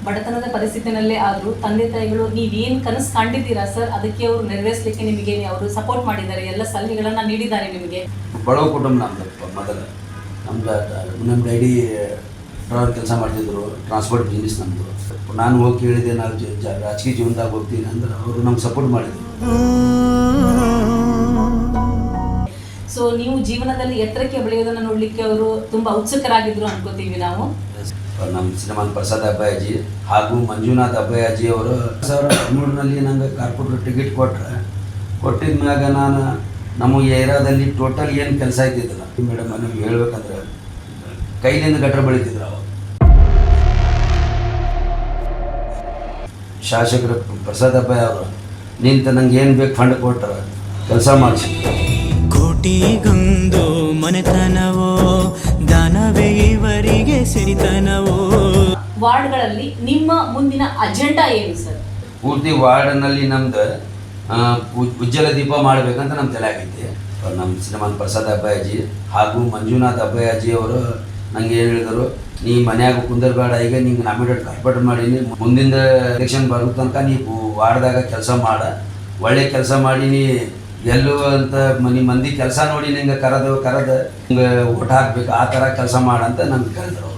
ಬಡತನದ ಪರಿಸ್ಥಿತಿನಲ್ಲೇ ಆದರೂ ತಂದೆ ತಾಯಿಗಳು ನೀವೇನು ಕನಸು ಕಂಡಿದ್ದೀರಾ ಸರ್, ಅದಕ್ಕೆ ಅವರು ನೆರವೇರಿಸಲಿಕ್ಕೆ ನಿಮಗೆ ಅವರು ಸಪೋರ್ಟ್ ಮಾಡಿದ್ದಾರೆ, ಎಲ್ಲ ಸಲಹೆಗಳನ್ನು ನೀಡಿದ್ದಾರೆ ನಿಮಗೆ? ಬಡವ ಕುಟುಂಬ ನಮ್ಮದು. ಮೊದಲು ನಮ್ಮ ಡ್ಯಾಡಿ ಡ್ರೈವರ್ ಕೆಲಸ ಮಾಡ್ತಿದ್ರು, ಟ್ರಾನ್ಸ್ಪೋರ್ಟ್ ಬಿಸ್ನೆಸ್ ನಮ್ಮದು. ನಾನು ಹೋಗಿ ಕೇಳಿದೆ, ನಾವು ರಾಜಕೀಯ ಜೀವನದಾಗ ಹೋಗ್ತೀನಿ ಅಂದ್ರೆ ಅವರು ನಮ್ಗೆ ಸಪೋರ್ಟ್ ಮಾಡಿದ್ರು. ಸೊ ನೀವು ಜೀವನದಲ್ಲಿ ಎತ್ತರಕ್ಕೆ ಬೆಳೆಯೋದನ್ನು ನೋಡಲಿಕ್ಕೆ ಅವರು ತುಂಬ ಉತ್ಸುಕರಾಗಿದ್ರು ಅನ್ಕೋತೀವಿ ನಾವು. ನಮ್ಮ ಶ್ರೀಮಂತ ಪ್ರಸಾದ್ ಅಬ್ಬಾಯಾಜಿ ಹಾಗೂ ಮಂಜುನಾಥ್ ಅಬ್ಬಾಯಾಜಿ ಅವರು 2013ರಲ್ಲಿ ನಂಗೆ ಕಾರ್ಪೊರೇಟ್ ಟಿಕೆಟ್ ಕೊಟ್ಟಿದ ಮ್ಯಾಗ ನಾನು ನಮ್ಮ ಏರಿಯಾದಲ್ಲಿ ಟೋಟಲ್ ಏನು ಕೆಲಸ ಇದ್ದಿದ್ದಿಲ್ಲ ಮೇಡಮ್. ನಿಮ್ಗೆ ಹೇಳ್ಬೇಕಂದ್ರೆ ಕೈಲಿಂದ ಗಟ್ರ ಬೆಳೀತಿದ್ರು ಅವಾಗ. ಶಾಸಕರು ಪ್ರಸಾದ್ ಅಬ್ಬಾಯ ಅವರು ನಿಂತ ನಂಗೆ ಏನು ಬೇಕು ಫಂಡ್ ಕೊಟ್ಟರೆ ಕೆಲಸ ಮಾಡಿಸಿ. ಕೋಟಿಗೊಂದು ಮನೆತನವೋ ದಾನವೇ ಇವರಿಗೆ ಸಿರಿತನವೋ. ವಾರ್ಡ್ಗಳಲ್ಲಿ ನಿಮ್ಮ ಮುಂದಿನ ಅಜೆಂಡಾ ಏನು ಸರ್? ಪೂರ್ತಿ ವಾರ್ಡ್ನಲ್ಲಿ ನಮ್ದು ಉಜ್ವಲ ದೀಪ ಮಾಡಬೇಕಂತ ನಮ್ಮ ತಲೆ ಆಗೈತಿ. ನಮ್ಮ ಶ್ರೀಮಂತ ಪ್ರಸಾದ್ ಅಬ್ಬಾಯಾಜಿ ಹಾಗೂ ಮಂಜುನಾಥ್ ಅಬ್ಬಾಯಾಜಿ ಅವರು ನಂಗೆ ಏನು ಹೇಳಿದರು, ನೀ ಮನ್ಯಾಗ ಕುಂದರ್ಬೇಡ, ಈಗ ನಿಂಗೆ ನಾಮಿನೇಟ್ ಕಾರ್ಪೊರೇಟ್ ಮಾಡೀನಿ, ಮುಂದಿನ ಎಲೆಕ್ಷನ್ ಬರೋ ತನಕ ನೀವು ವಾರ್ಡ್ದಾಗ ಕೆಲಸ ಮಾಡ, ಒಳ್ಳೆ ಕೆಲಸ ಮಾಡಿ ನೀ ಎಲ್ಲೂ ಅಂತ ಮಂದಿ ಕೆಲಸ ನೋಡಿ ನಿಂಗೆ ಕರೆದು ಹಿಂಗೆ ಓಟ್ ಹಾಕ್ಬೇಕು, ಆ ಥರ ಕೆಲಸ ಮಾಡಂತ ನಮ್ಗೆ ಕರೆದ್ರು.